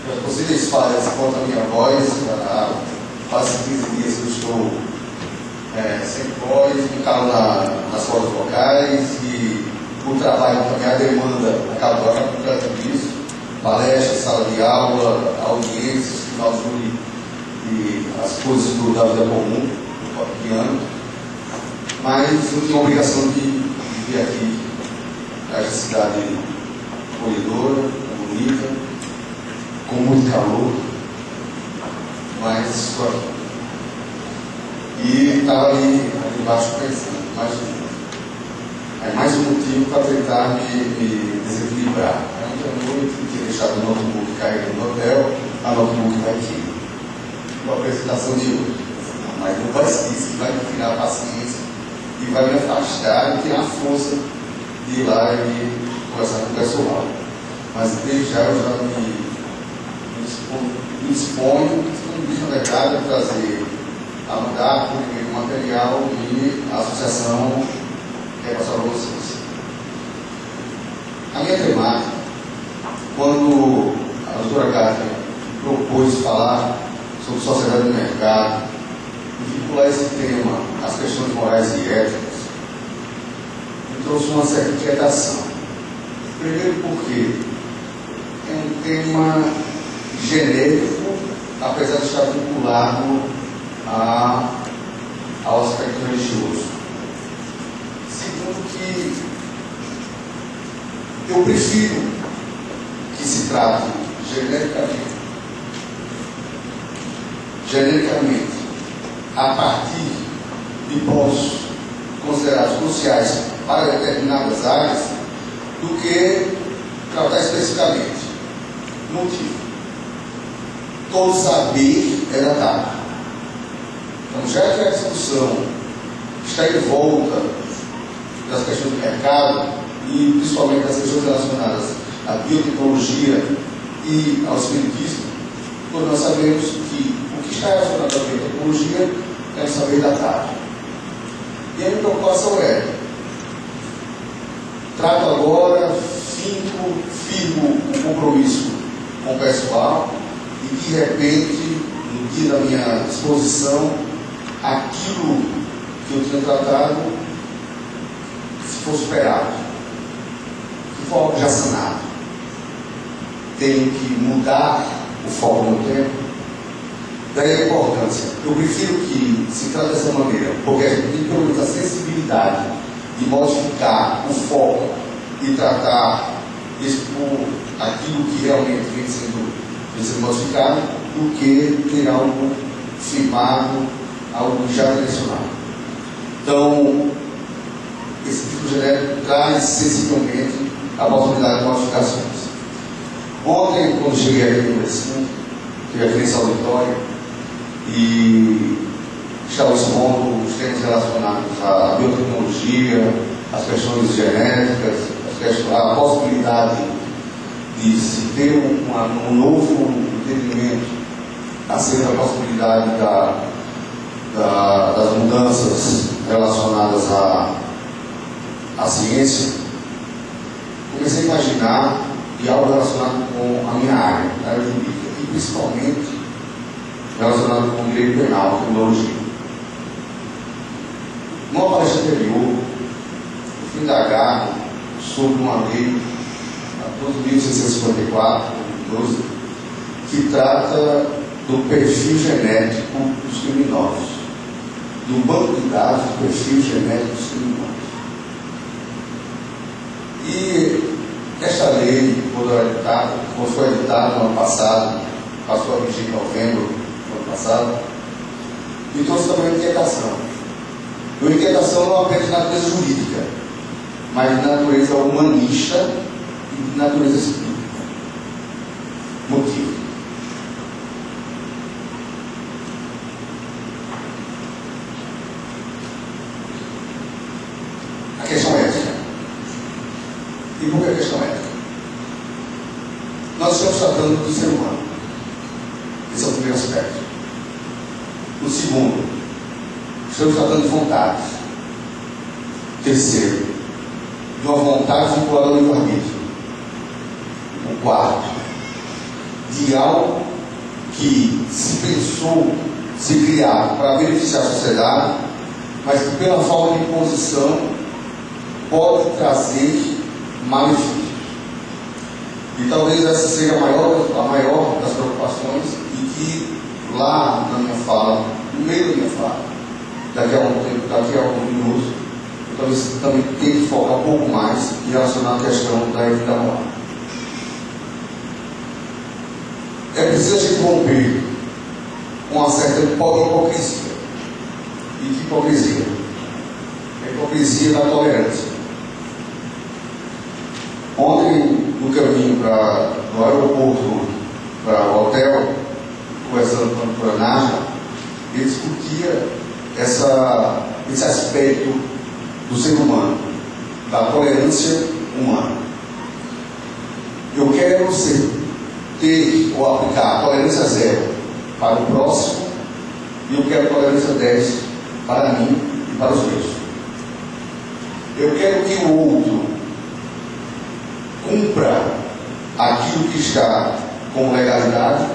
pelas possíveis falhas contra a minha voz. Há quase 15 dias que eu estou sem voz, me calo nas cordas vocais e o trabalho também, a demanda acaba por conta disso. Palestras, sala de aula, audiências, final de júri e as coisas da vida comum, do cotidiano. Mas eu tenho a obrigação de vir aqui a esta cidade acolhedora, bonita, com muito calor, mas estou aqui. E estava ali embaixo pensando, imaginando. É mais um motivo para tentar me desequilibrar. Ontem à noite eu tinha deixado o notebook cair no hotel, a notebook está aqui. Com a apresentação de hoje. Mas não vai ser isso que vai me tirar a paciência e vai me afastar e tirar a força de ir lá e conversar com o pessoal. Mas desde já eu já me disponho, na verdade, a trazer, a mandar por e-mail o material e a associação quer passar para vocês. A minha temática, quando a doutora Gátia propôs falar sobre sociedade do mercado, e vincular esse tema às questões morais e éticas, me trouxe uma certa inquietação. Primeiro porque é um tema genérico, apesar de estar vinculado ao aspecto religioso. Segundo que eu prefiro que se trate genericamente, a partir de pontos considerados cruciais para determinadas áreas, do que tratar especificamente. Motivo: todo saber é datado. Então, já que a discussão está em volta das questões do mercado e principalmente das questões relacionadas à biotecnologia e ao espiritismo, todos nós sabemos que o que está relacionado à biotecnologia é um saber datado. E a minha preocupação trato agora, firmo um compromisso com o pessoal e de repente, no dia da minha exposição, aquilo que eu tinha tratado, se for superado, que for algo já sanado, tenho que mudar o foco no tempo. Daí a importância. Eu prefiro que se trate dessa maneira, porque a gente tem pelo menos a sensibilidade de modificar o foco e tratar isso por aquilo que realmente vem sendo modificado, do que ter algo firmado, algo já direcionado. Então, esse tipo genérico traz sensivelmente a possibilidade de modificações. Ontem, quando cheguei aqui no recinto, tive aqui nesse auditório e estava expondo os temas relacionados à biotecnologia, as questões genéticas, a possibilidade de se ter um novo entendimento acerca da possibilidade das mudanças relacionadas à ciência. Comecei a imaginar de algo relacionado com a minha área jurídica, e principalmente relacionado com o direito penal, criminologia. Numa palestra anterior, eu fui indagar sobre uma lei, a 12.654, 12, que trata do perfil genético dos criminosos, do banco de dados do perfil genético dos criminosos. E esta lei, quando foi editada no ano passado, passou a vigir em novembro do ano passado, me trouxe também uma inquietação. Uma inquietação não apenas de natureza jurídica, mas de natureza humanista e de natureza espírita. Motivo: a questão ética. E por que a questão ética? Nós estamos tratando do ser humano. Esse é o primeiro aspecto. O segundo, estamos tratando de vontades. Terceiro, de uma vontade vinculada ao livre-arbítrio. O quarto, de algo que se pensou ser criado para beneficiar a sociedade, mas que pela falta de imposição pode trazer malefícios. E talvez essa seja a maior das preocupações, e que lá na minha fala, no meio da minha fala, daqui a alguns minutos, eu talvez também tenha que focar um pouco mais em relacionar a questão da ética moral. É preciso a gente romper com uma certa hipocrisia. E que hipocrisia? A hipocrisia da tolerância. Ontem, no caminho do aeroporto para o hotel, conversando com a doutora Nádia, ele discutia esse aspecto do ser humano, da tolerância humana. Eu quero ter ou aplicar tolerância zero para o próximo, e eu quero tolerância 10 para mim e para os meus. Eu quero que o outro cumpra aquilo que está com legalidade,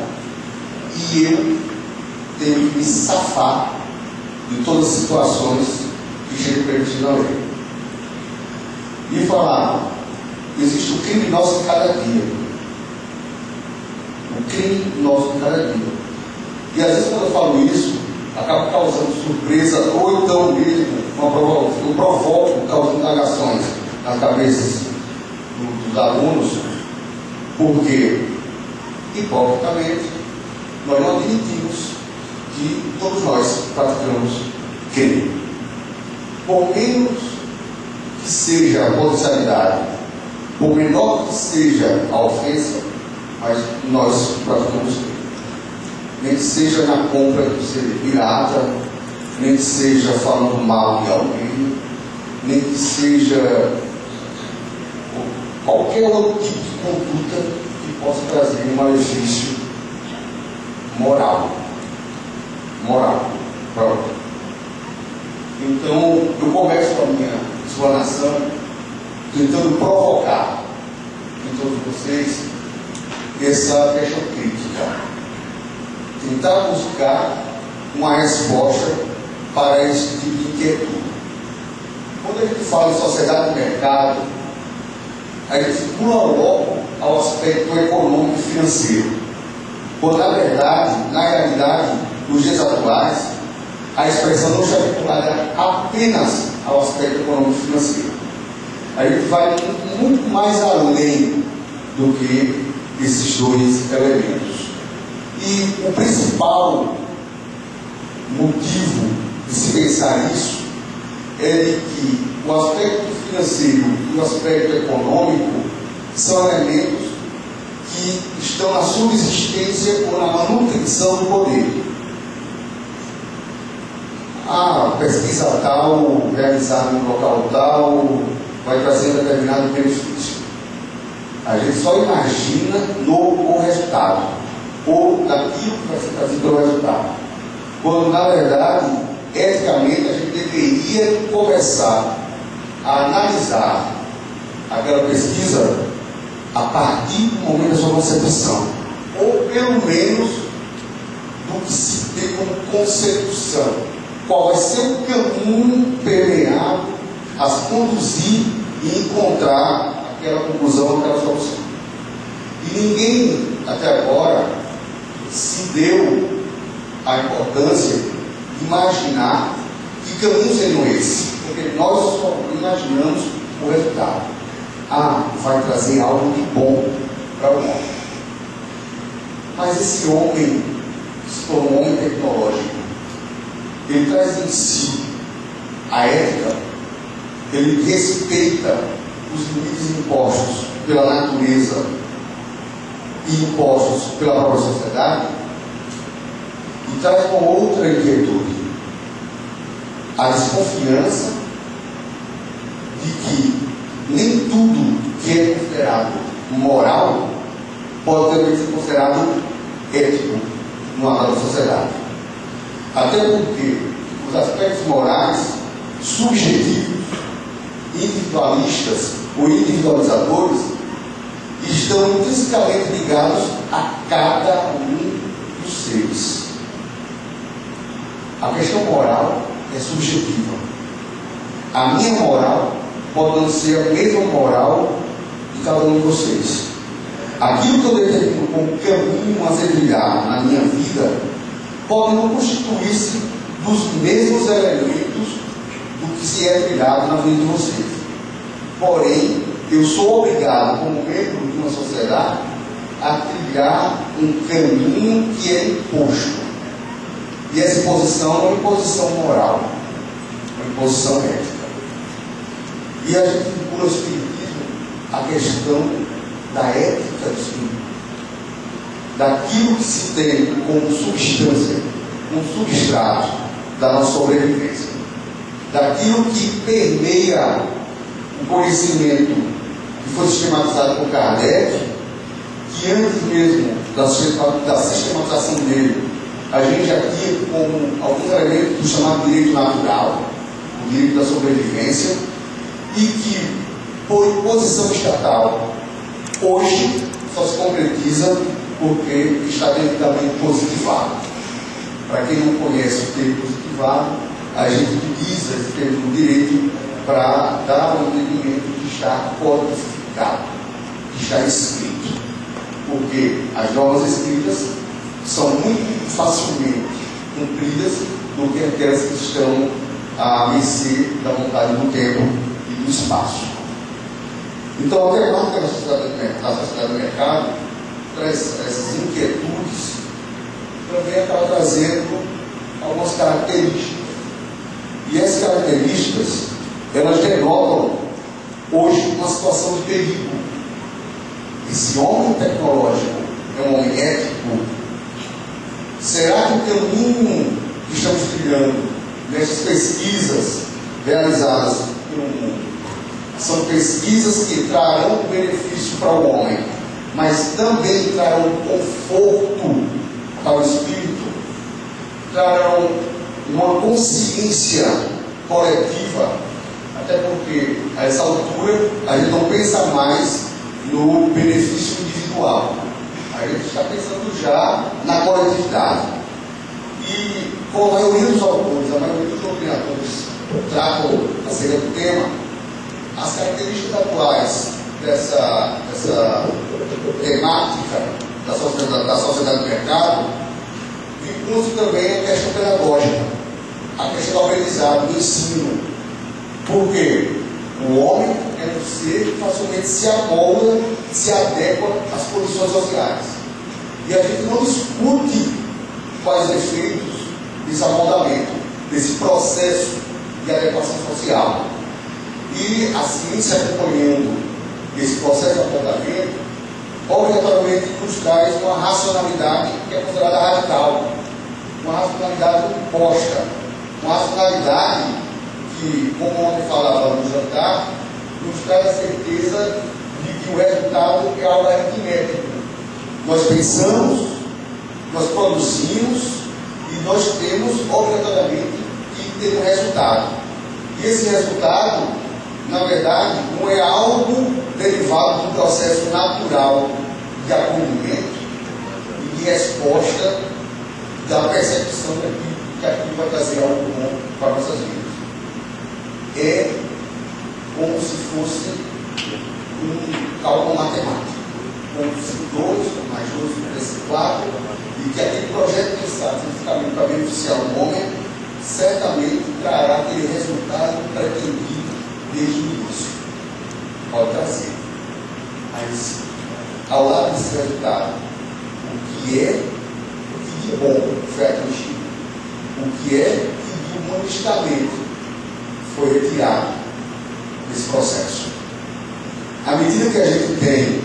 e eu tenho que me safar de todas as situações que chegam permitidas na lei. E falar, existe o crime nosso de cada dia. O crime nosso de cada dia. E às vezes quando eu falo isso, acabo causando surpresa, ou então mesmo eu provoco, causando indagações nas cabeças dos alunos, porque, hipocritamente, nós não admitimos que todos nós praticamos crime. Por menos que seja a potencialidade, por menor que seja a ofensa, mas nós praticamos crime. Nem que seja na compra de ser pirata, nem que seja falando mal de alguém, nem que seja qualquer outro tipo de conduta que possa trazer um malefício moral. Pronto. Então, eu começo a minha explanação tentando provocar em todos vocês essa questão crítica. Tentar buscar uma resposta para esse tipo de inquietude. Quando a gente fala em sociedade de mercado, a gente pula logo ao aspecto econômico e financeiro. Quando na realidade, nos dias atuais, a expressão não está vinculada apenas ao aspecto econômico e financeiro. A gente vai muito mais além do que esses dois elementos. E o principal motivo de se pensar isso é de que o aspecto financeiro e o aspecto econômico são elementos que estão na subsistência ou na manutenção do poder. A pesquisa tal, realizada no local tal, vai trazer determinado benefício. A gente só imagina o resultado, ou daquilo que vai ser trazido pelo resultado. Quando, na verdade, eticamente, a gente deveria começar a analisar aquela pesquisa a partir do momento da sua concepção, ou pelo menos do que se tem como concepção. Qual vai ser o caminho permeado a se conduzir e encontrar aquela conclusão, aquela solução. E ninguém, até agora, se deu a importância de imaginar que caminhos seriam esses, porque nós só imaginamos o resultado. Vai trazer algo de bom para o homem. Mas esse homem se tornou um homem tecnológico. Ele traz em si a ética, ele respeita os limites impostos pela natureza e impostos pela própria sociedade, e traz uma outra inquietude: a desconfiança de que nem tudo que é considerado moral pode também ser considerado ético numa nova sociedade. Até porque os aspectos morais subjetivos, individualistas ou individualizadores estão intrinsecamente ligados a cada um dos seres. A questão moral é subjetiva. A minha moral pode não ser a mesma moral de cada um de vocês. Aquilo que eu determino como caminho a ser trilhado na minha vida pode não constituir-se dos mesmos elementos do que se é trilhado na vida de vocês. Porém, eu sou obrigado, como membro de uma sociedade, a trilhar um caminho que é imposto. E essa imposição é uma imposição moral, uma imposição ética. E a gente vincula o Espiritismo à questão da ética do Espiritismo, daquilo que se tem como substância, como substrato da nossa sobrevivência, daquilo que permeia o conhecimento que foi sistematizado por Kardec, que antes mesmo da sistematização dele, a gente já tinha como alguns elementos do chamado direito natural, o direito da sobrevivência, e que, por imposição estatal, hoje só se concretiza porque está devidamente positivado. Para quem não conhece o termo positivado, a gente utiliza esse termo do direito para dar o entendimento de estar codificado, de estar escrito. Porque as normas escritas são muito facilmente cumpridas do que aquelas que estão à mercê da vontade do tempo e do espaço. Então, a temática da sociedade do mercado traz essas inquietudes, também acaba trazendo algumas características. E essas características, elas denotam hoje uma situação de perigo. Esse homem tecnológico é um homem ético? Será que o caminho que estamos trilhando nessas pesquisas realizadas pelo mundo são pesquisas que trarão benefício para o homem, mas também trarão conforto para o espírito, trarão uma consciência coletiva, até porque a essa altura a gente não pensa mais no benefício individual, a gente está pensando já na coletividade. E com a maioria dos autores, a maioria dos doutrinadores tratam acerca do tema, as características atuais dessa temática da sociedade do mercado vinculam-se também a questão pedagógica, a questão do aprendizado, do ensino. Porque o homem é um ser que facilmente se amolda, se adequa às condições sociais. E a gente não discute quais os efeitos desse amoldamento, desse processo de adequação social. E a ciência, acompanhando esse processo de amoldamento, obrigatoriamente nos traz uma racionalidade que é considerada radical, uma racionalidade imposta, uma racionalidade que, como ontem falava no jantar, nos traz a certeza de que o resultado é algo aritmético. Nós pensamos, nós produzimos e nós temos obrigatoriamente que ter um resultado. E esse resultado, na verdade, não é algo derivado do processo natural de acolhimento e de resposta da percepção que aquilo vai trazer algo bom para nossas vidas. É como se fosse um cálculo matemático, como se 2 mais 2 parece 4, e que aquele projeto pensado especificamente para beneficiar o homem certamente trará aquele resultado pretendido desde o início. Pode trazer. Mas, ao lado desse resultado, o que é que de bom foi atingido? O que é que de humanisticamente foi retirado desse processo? À medida que a gente tem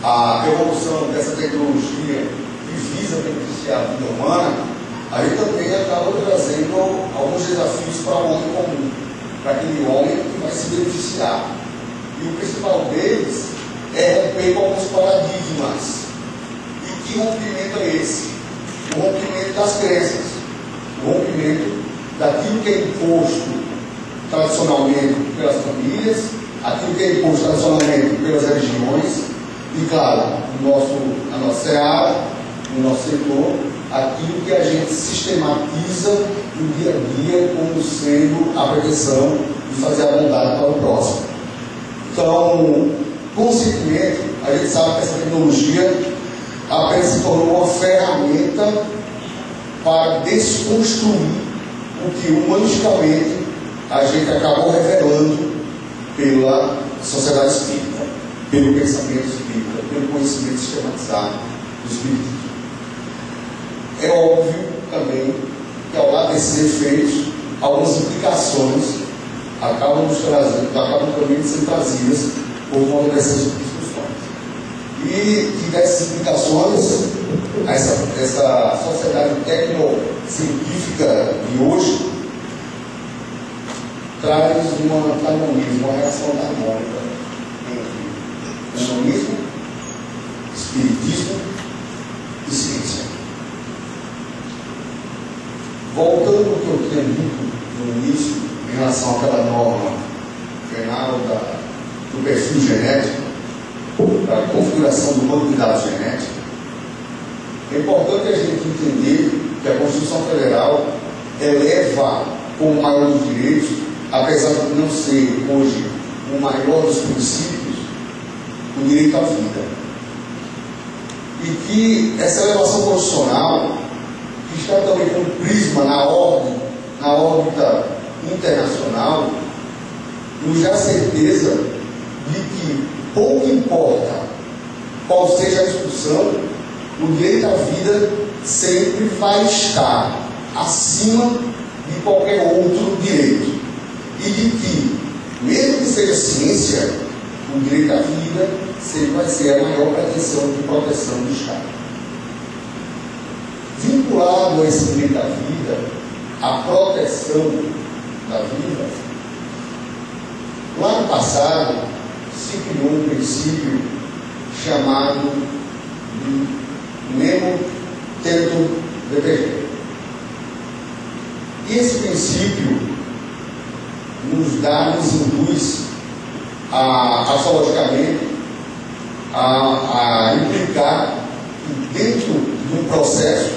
a evolução dessa tecnologia que visa beneficiar a vida humana, a gente também acaba trazendo alguns desafios para o homem comum, para aquele homem que vai se beneficiar. E o principal deles é romper com alguns paradigmas. E que rompimento é esse? O rompimento das crenças, o rompimento daquilo que é imposto tradicionalmente pelas famílias, aquilo que é imposto tradicionalmente pelas religiões, E claro, a nossa seara, no nosso setor, aquilo que a gente sistematiza no dia a dia como sendo a pretensão de fazer a bondade para o próximo. Então, conscientemente, a gente sabe que essa tecnologia apenas se tornou uma ferramenta para desconstruir o que humanisticamente a gente acabou revelando pela sociedade espírita, pelo pensamento espírita, pelo conhecimento sistematizado do espiritismo. É óbvio também que, ao lado desses efeitos, algumas implicações acabam também sendo trazidas por conta dessas discussões. E dessas implicações, essa sociedade tecnocientífica de hoje traz uma relação harmônica entre humanismo, espiritismo e ciência. Voltando ao que eu tinha dito no início, em relação àquela norma penal do perfil genético, da configuração do banco de dados genéticos, é importante a gente entender que a Constituição Federal eleva como maior dos direitos, apesar de não ser hoje o maior dos princípios, o direito à vida. E que essa elevação constitucional, que está também com prisma na órbita internacional, nos dá certeza de que pouco importa qual seja a discussão, o direito à vida sempre vai estar acima de qualquer outro direito. E de que, mesmo que seja ciência, o direito à vida sempre vai ser a maior pretensão de proteção do Estado. Vinculado a esse direito à vida, a proteção da vida, lá no passado se criou um princípio chamado de nemo teto deverter. E esse princípio nos induz astrologicamente a implicar que dentro de um processo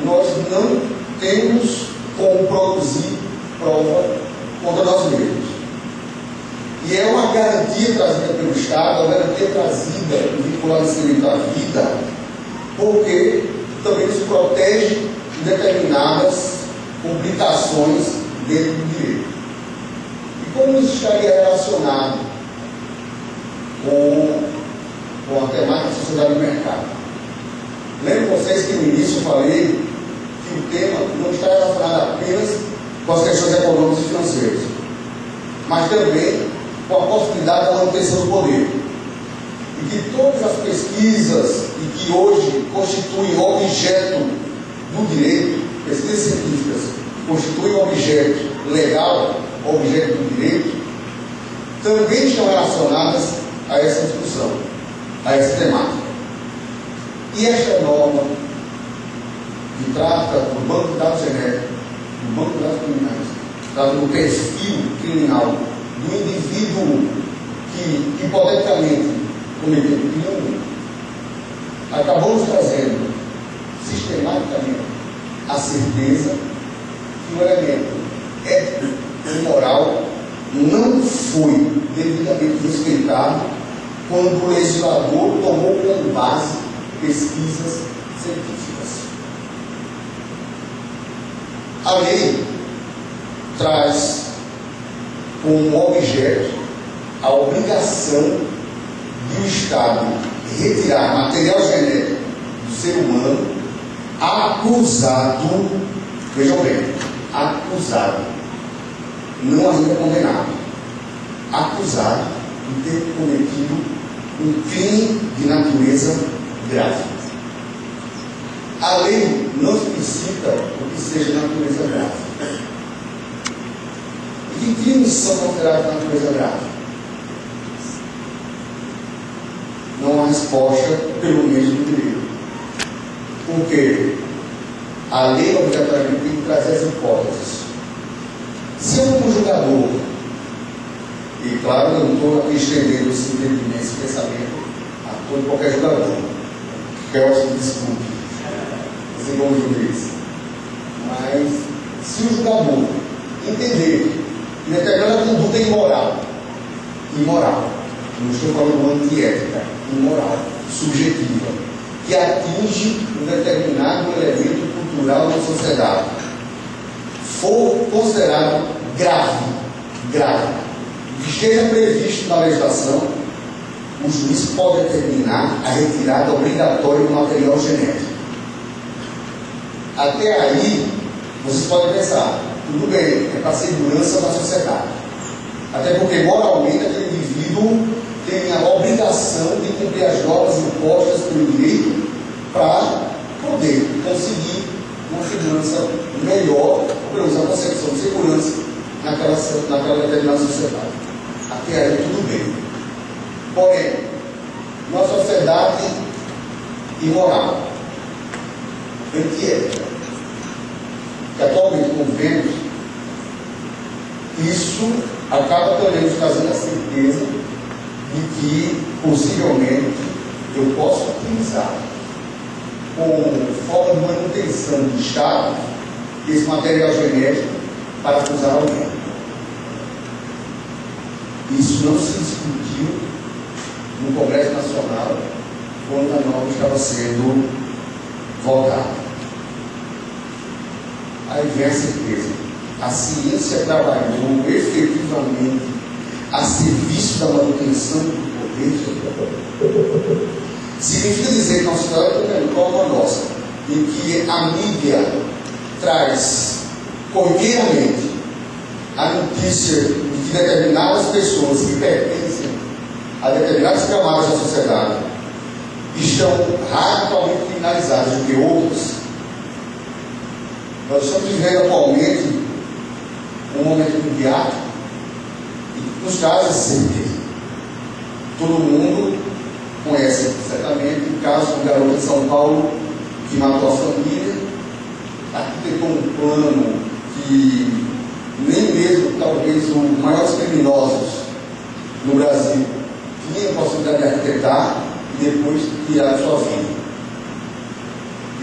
nós não temos como produzir prova contra nós mesmos. E é uma garantia trazida pelo Estado, uma garantia trazida vinculada a esse direito à vida, porque também nos protege de determinadas complicações dentro do direito. E como isso estaria relacionado com a temática da sociedade do mercado? Lembro vocês que no início eu falei que o tema não está relacionado apenas com as questões econômicas e financeiras, mas também com a possibilidade da manutenção do poder. E que todas as pesquisas e que hoje constituem objeto do direito, pesquisas científicas que constituem objeto legal, objeto do direito, também estão relacionadas a essa discussão, a essa temática. E esta norma que trata do banco de dados genéticos, do banco de dados criminais, trata do perfil criminal do indivíduo que hipoteticamente cometeu o crime, acabamos trazendo sistematicamente a certeza que o elemento ético e moral não foi devidamente respeitado quando o legislador tomou como base pesquisas científicas. A lei traz como objeto a obrigação de o Estado retirar material genético do ser humano acusado, vejam bem, acusado, não ainda condenado, acusado de ter cometido um crime de natureza grave. A lei não explicita o que seja de natureza grave. E que crimes são considerados de natureza grave? Não há resposta, pelo menos no direito. Porque a lei obrigatoriamente tem que trazer as hipóteses. Se um julgador, e claro, eu não estou aqui estendendo esse entendimento, esse pensamento a ou de qualquer jogador. Que eu acho que desculpe, não sei como juiz. Mas se o jogador entender que determinada conduta é imoral, não estou falando antiética, imoral, subjetiva, que atinge um determinado elemento cultural da sociedade, for considerado grave, que esteja previsto na legislação, o juiz pode determinar a retirada obrigatória do material genético. Até aí, vocês podem pensar, tudo bem, é para a segurança da sociedade. Até porque, moralmente, aquele indivíduo tem a obrigação de cumprir as normas impostas pelo direito para poder conseguir uma segurança melhor, ou pelo menos a concepção de segurança naquela determinada sociedade. Até aí, tudo bem. Porém, uma sociedade imoral, antiética, que atualmente convivemos, isso acaba também nos trazendo a certeza de que, possivelmente, eu posso utilizar como forma de manutenção do Estado esse material genético para acusar alguém. Isso não se discutiu no Congresso Nacional quando a norma estava sendo votada. Aí vem a certeza. A ciência trabalhou efetivamente a serviço da manutenção do poder. Significa dizer que nós estamos como a nossa, em que a mídia traz corriqueiramente a notícia de que determinadas pessoas que pertencem a determinadas camadas da sociedade estão radicalmente criminalizadas do que outras. Nós estamos vivendo atualmente um momento imediato e nos traz essa certeza. Todo mundo conhece certamente o caso do garoto de São Paulo que matou a família, arquitetou um plano que nem mesmo talvez os maiores criminosos no Brasil tinham a possibilidade de arquitetar e depois criar a sua vida.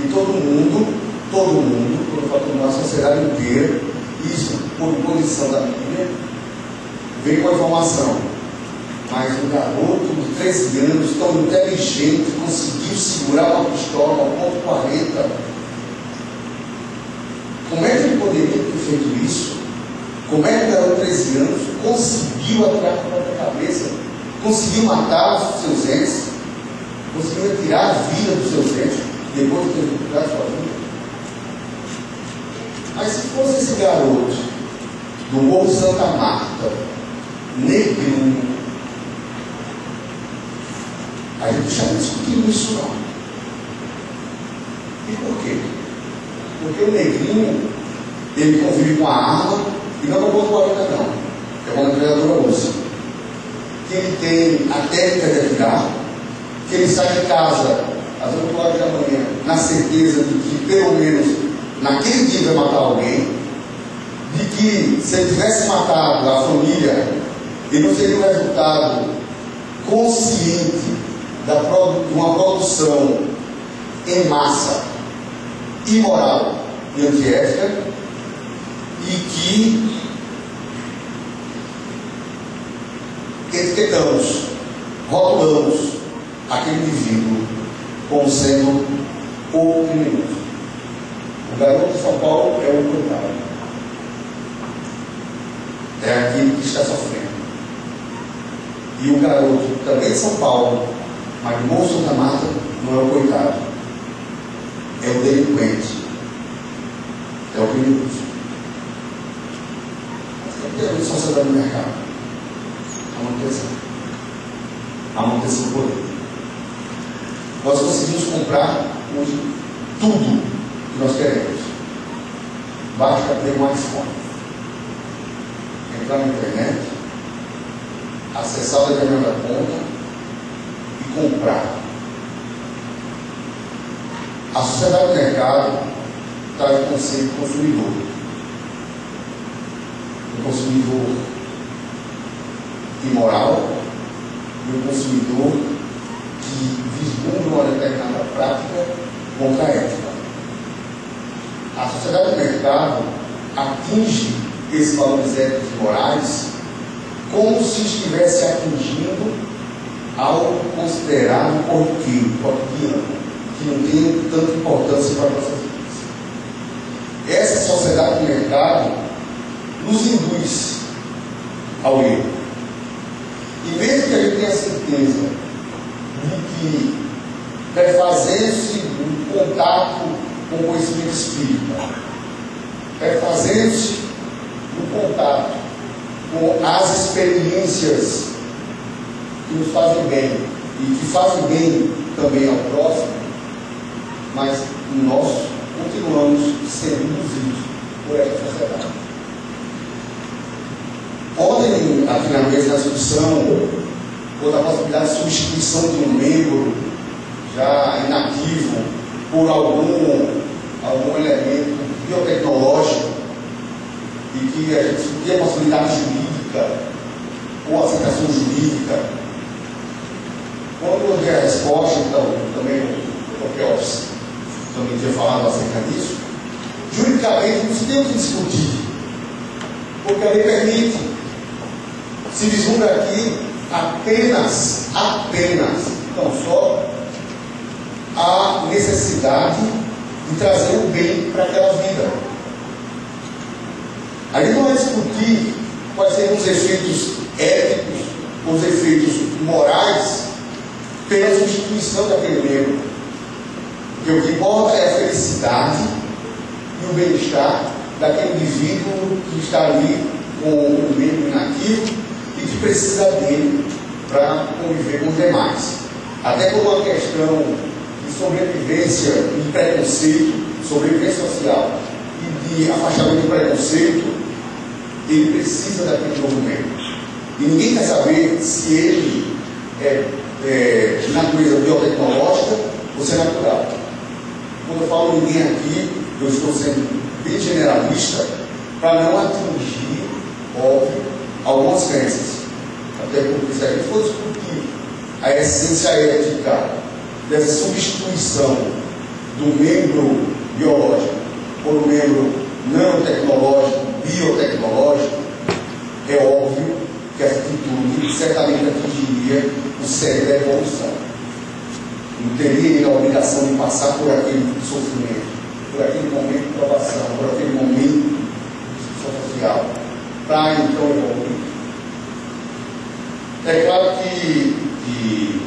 E todo mundo, a sociedade inteira, isso por imposição da mídia, veio com a informação. Mas um garoto de 13 anos, tão inteligente, conseguiu segurar uma pistola a .40. Como é que ele poderia ter feito isso? Como é que um garoto de 13 anos conseguiu atirar com a própria cabeça? Conseguiu matar os seus entes? Conseguiu retirar a vida dos seus entes depois de ter recuperado sua vida? Mas se fosse esse garoto do Morro Santa Marta, negrinho, a gente já não discutiu isso não. E por quê? Porque o negrinho, ele convive com a arma, e não com a .40 não, é uma metralhadora russa. Que ele tem a técnica de atirar, que ele sai de casa às 8 horas da manhã, na certeza de que pelo menos naquele dia vai matar alguém, de que se ele tivesse matado a família, ele não seria um resultado consciente de uma produção em massa, imoral e antiética, e que etiquetamos, rotulamos aquele indivíduo como sendo o criminoso. O garoto de São Paulo é o coitado. É aquele que está sofrendo. E o garoto também de São Paulo, mas de Morro Santa Marta, não é o coitado. É o delinquente. É o criminoso. Mas tem que ter sociedade no mercado. A manutenção do poder. Nós conseguimos comprar hoje tudo que nós queremos. Basta ter um iPhone, entrar na internet, acessar a determinada conta e comprar. A sociedade do mercado traz o conceito de consumidor. O consumidor imoral e o consumidor que vislumbram uma determinada prática contra a ética. A sociedade do mercado atinge esses valores éticos e morais como se estivesse atingindo algo considerado cotidiano, que não tem tanta importância para nossas vidas. Essa sociedade do mercado nos induz ao erro. E mesmo que a gente tenha certeza de que, prefazendo-se um contato com o conhecimento espírita, prefazendo-se um contato com as experiências que nos fazem bem e que fazem bem também ao próximo, mas nós continuamos sendo induzidos por essa sociedade. Ontem, aqui na mesa, na discussão, houve a possibilidade de substituição de um membro já inativo por algum elemento biotecnológico, e que a gente discutia a possibilidade jurídica ou aceitação jurídica. Quando eu dei a resposta, então, também o Kelps também tinha falado acerca disso, juridicamente não se tem o que discutir, porque a lei permite. Se vislumbra aqui apenas, não só, a necessidade de trazer o bem para aquela vida. A gente não vai discutir quais seriam os efeitos éticos, os efeitos morais, pela substituição daquele membro. Porque o que importa é a felicidade e o bem-estar daquele indivíduo que está ali com o membro inativo e que precisa dele para conviver com os demais. Até por uma questão de sobrevivência e preconceito, sobrevivência social e de afastamento do preconceito, ele precisa daquele novo membro. E ninguém quer saber se ele é de natureza biotecnológica ou se é natural. Quando eu falo ninguém aqui, eu estou sendo bem generalista para não atingir, óbvio, algumas crenças. Até porque se a gente for discutir a essência ética dessa substituição do membro biológico por um membro nanotecnológico, biotecnológico, é óbvio que essa atitude certamente atingiria o cerne da evolução. Não teria ele a obrigação de passar por aquele sofrimento, por aquele momento de provação, por aquele momento de discussão social, para então evoluir. É claro que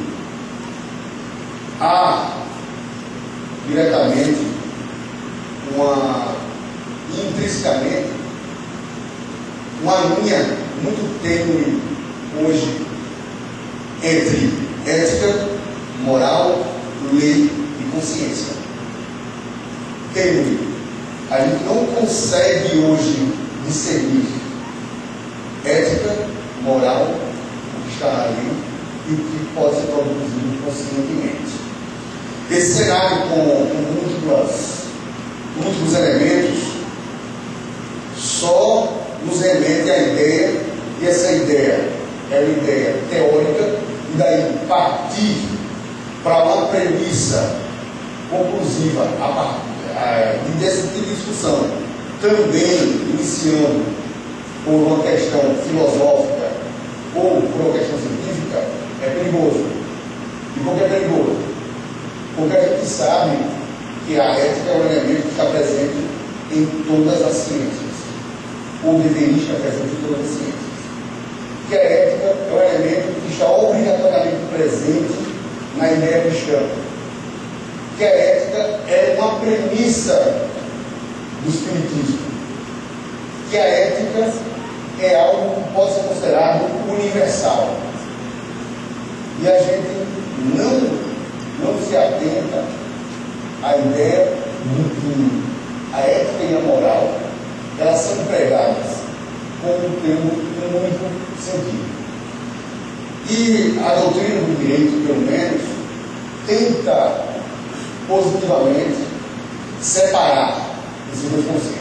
há diretamente intrinsecamente uma linha muito tênue hoje entre ética, moral, lei e consciência. Tênue. A gente não consegue hoje discernir ética, moral, o que está na lei e o que pode ser produzido conscientemente. Esse cenário com múltiplos elementos só nos remete à ideia, e essa ideia é uma ideia teórica, e daí partir para uma premissa conclusiva a partir desse tipo de discussão, também iniciando por uma questão filosófica ou por uma questão científica, é perigoso. E por que é perigoso? Porque a gente sabe que a ética é um elemento que está presente em todas as ciências, ou deveria estar presente em todas as ciências. Que a ética é um elemento que está obrigatoriamente presente na ideia cristã. Que a ética é uma premissa do espiritismo. Que a ética é algo que pode ser considerado universal. E a gente não se atenta à ideia de que a ética e a moral elas são empregadas como tendo um único sentido. E a doutrina do direito, pelo menos, tenta positivamente separar esses dois conceitos,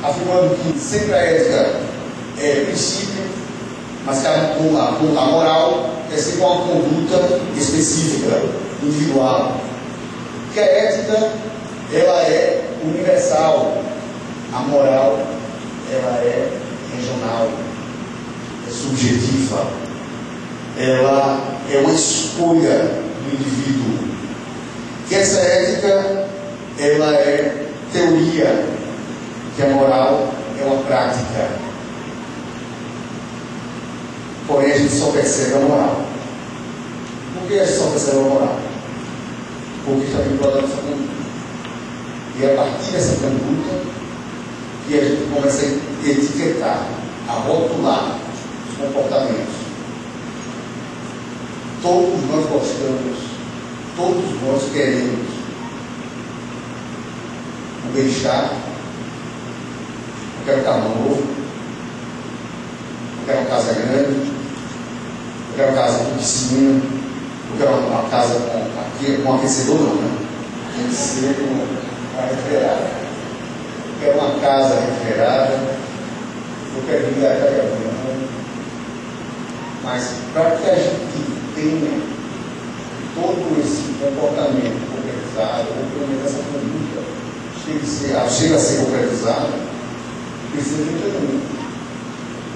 afirmando que sempre a ética é princípio, mas que a moral é sempre uma conduta específica individual. Porque a ética, ela é universal. A moral, ela é regional, é subjetiva. Ela é uma escolha do indivíduo. Que essa ética, ela é teoria, que a moral é uma prática. Porém, a gente só percebe a moral. Por que a gente só percebe a moral? Porque está vinculada à nossa conduta. E é a partir dessa conduta que a gente começa a etiquetar, a rotular os comportamentos. Todos nós gostamos, todos nós queremos o bem-estar. Eu quero um carro novo, eu quero uma casa grande, eu quero uma casa com piscina, eu quero uma casa com aquecedor, não, né? Tem que ser com ar refrigerado. Eu quero uma casa refrigerada, eu quero ligar a caravana. Mas para que a gente tenha todo esse comportamento concretizado, ou pelo menos essa conduta chega a ser concretizada, precisa de um caminho.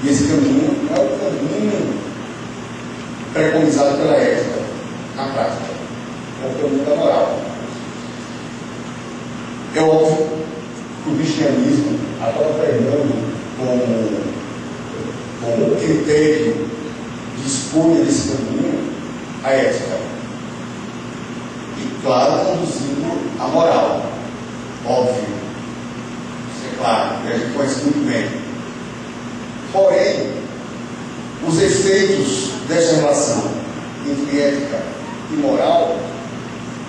E esse caminho não é o caminho preconizado pela ética na prática, é o caminho da moral. É óbvio que o cristianismo acaba pregando como critério de escolha desse caminho a ética. E, claro, conduzindo a moral. Óbvio. Isso é claro, que a gente conhece muito bem. Porém, os efeitos dessa relação entre ética e moral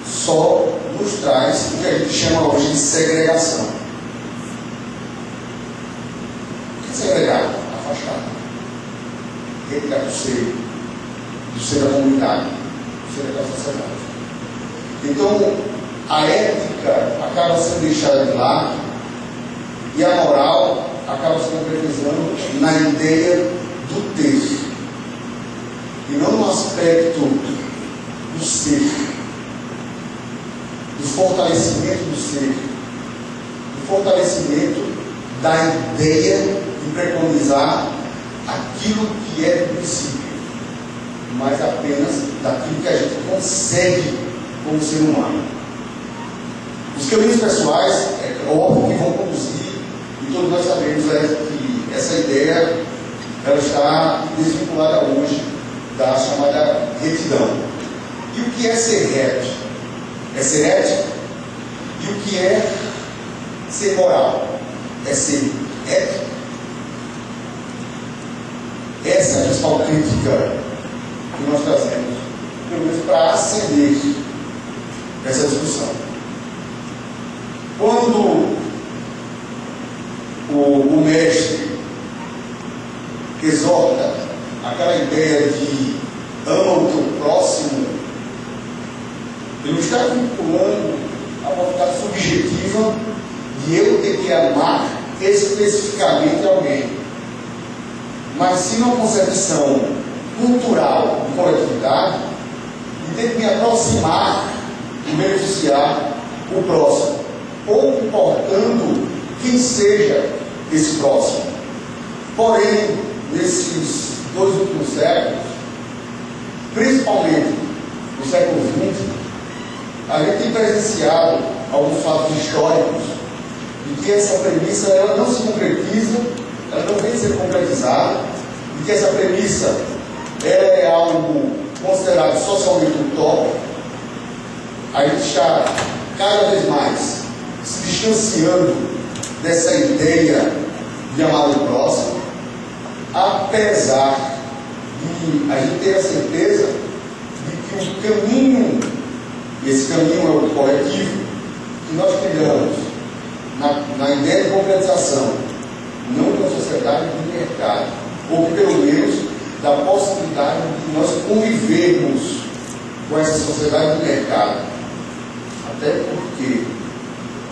só nos traz o que a gente chama hoje de segregação. O que é segregar? Afastar. Retirar do ser da comunidade, do ser da sociedade. Então, a ética acaba sendo deixada de lado e a moral acaba se concretizando na ideia do ter, e não no aspecto do ser, do fortalecimento do ser, do fortalecimento da ideia de preconizar aquilo que é do princípio, mas apenas daquilo que a gente consegue como ser humano. Os caminhos pessoais, é óbvio que vão conduzir, e todos nós sabemos que essa ideia ela está desvinculada hoje da chamada retidão. E o que é ser reto? É ser ético? E o que é ser moral? É ser ético? Essa é a principal crítica que nós trazemos, pelo menos para acender essa discussão. Quando o mestre exorta aquela ideia de ama o teu próximo, ele está vinculando a vontade subjetiva de eu ter que amar especificamente alguém. Mas sim uma concepção cultural de coletividade e ter que me aproximar e beneficiar o próximo, pouco importando quem seja esse próximo. Porém, nesses 2 últimos séculos, principalmente no século XX, a gente tem presenciado alguns fatos históricos de que essa premissa ela não se concretiza, ela não vem ser concretizada, de que essa premissa ela é algo considerado socialmente utópico. A gente está cada vez mais se distanciando dessa ideia de amar o próximo, apesar de a gente ter a certeza de que o caminho, e esse caminho é o coletivo, que nós trilhamos na ideia de concretização, não de uma sociedade de mercado, ou pelo menos da possibilidade de nós convivermos com essa sociedade de mercado. Até porque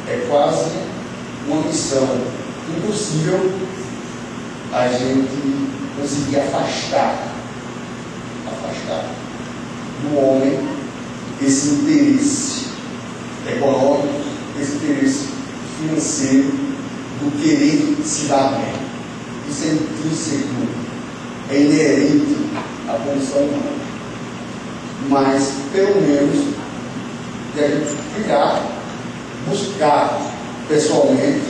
é quase uma missão impossível a gente conseguir afastar do homem esse interesse econômico, esse interesse financeiro, do querer se dar bem. Isso é intrínseco, é inerente à condição humana. Mas, pelo menos, devemos buscar pessoalmente,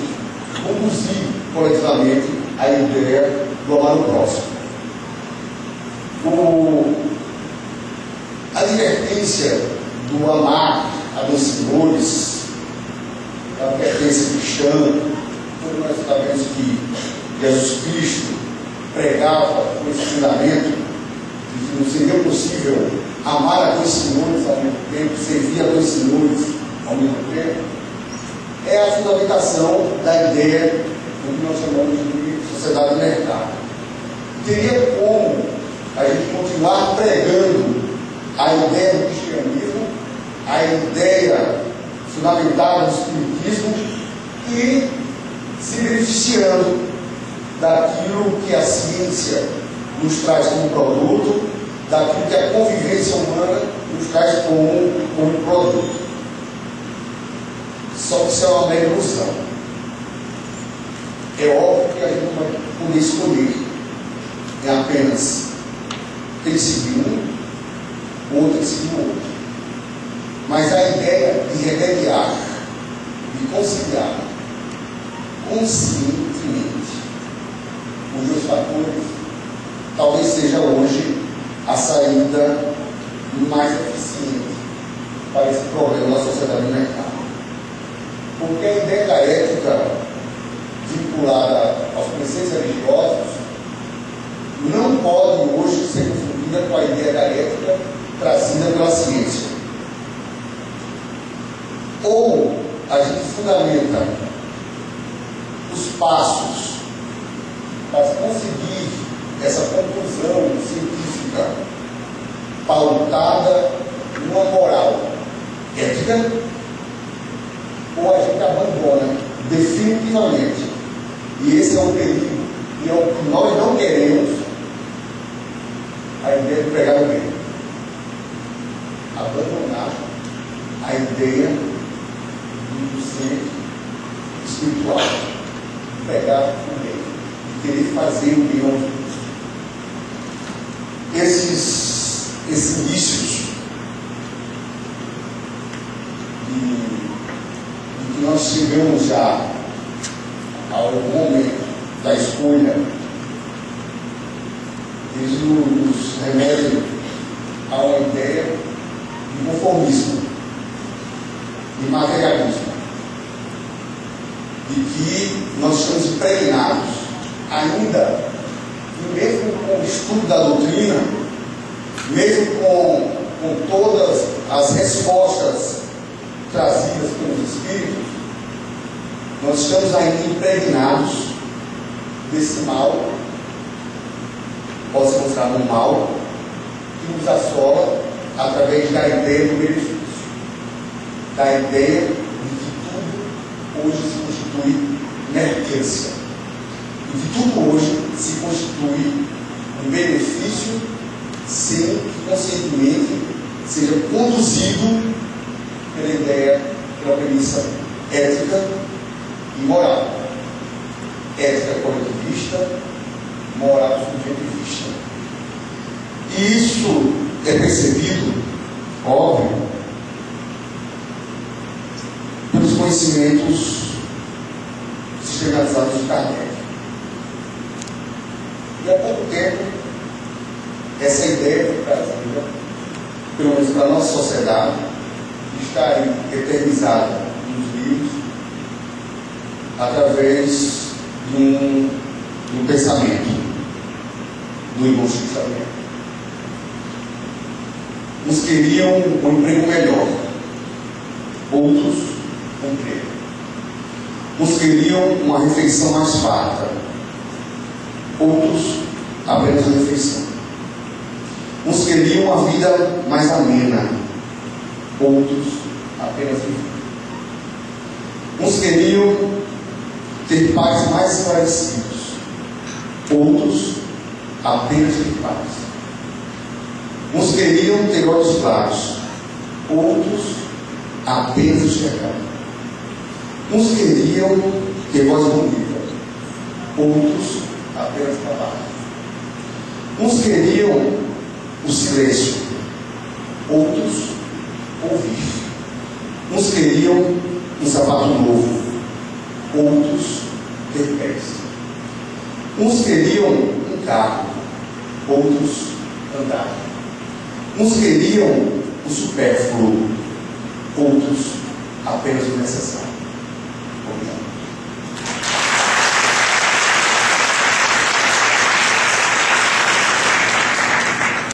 conduzir coletivamente a ideia do amar o próximo. A advertência do amar a dois senhores, a advertência cristã, quando nós sabemos que Jesus Cristo pregava com esse fundamento de que não seria possível amar a dois senhores ao mesmo tempo, servir a dois senhores ao mesmo tempo, é a fundamentação da ideia do que nós chamamos de sociedade de mercado. Teria como a gente continuar pregando a ideia do cristianismo, a ideia fundamentada no espiritismo e se beneficiando daquilo que a ciência nos traz como produto, daquilo que a convivência humana nos traz como produto. Só que isso é uma mera ilusão. É óbvio que a gente não vai poder escolher. É apenas tem que seguir um, ou tem que seguir o outro. Mas a ideia de remediar, de conciliar conscientemente os dois fatores, talvez seja hoje a saída mais eficiente para esse problema da sociedade do mercado. Porque a ideia da ética vinculada aos preceitos religiosos não pode hoje ser confundida com a ideia da ética trazida pela ciência. Ou a gente fundamenta os passos para conseguir essa conclusão científica pautada numa moral ética, ou a gente abandona definitivamente. E esse é o perigo, e é o que nós não queremos, a ideia de pregar o bem. Abandonar a ideia do ser espiritual, de pregar o bem, de querer fazer o bem aos outros. Esses indícios de que nós chegamos já ao momento da escolha, eles nos remetem a uma ideia de conformismo, de materialismo, de que nós estamos impregnados ainda, e mesmo com o estudo da doutrina, mesmo com todas as respostas trazidas pelos Espíritos, nós estamos ainda impregnados desse mal, pode se mostrar um mal, que nos assola através da ideia do benefício, da ideia de que tudo hoje se constitui mercância, e que tudo hoje se constitui um benefício sem que conscientemente seja conduzido pela ideia, pela premissa ética e moral. Ética coletivista, moral subjetivista. E isso é percebido, óbvio, pelos conhecimentos sistematizados de Kardec. E há pouco tempo, essa ideia foi trazida, pelo menos para a nossa sociedade, que está aí eternizada nos livros, através de um pensamento, do irmão Chico Xavier. Uns queriam um emprego melhor, outros um emprego. Uns queriam uma refeição mais farta, outros apenas uma refeição. Uns queriam uma vida mais amena, outros apenas viver. Uns queriam ter pais mais esclarecidos, outros apenas ter paz. Uns queriam ter olhos claros, outros apenas enxergar. Uns queriam ter voz bonita, outros apenas trabalho. Uns queriam o silêncio, outros ouvir. Uns queriam um sapato novo, outros ter pés. Uns queriam um carro, outros andar. Uns queriam o supérfluo, outros apenas o necessário.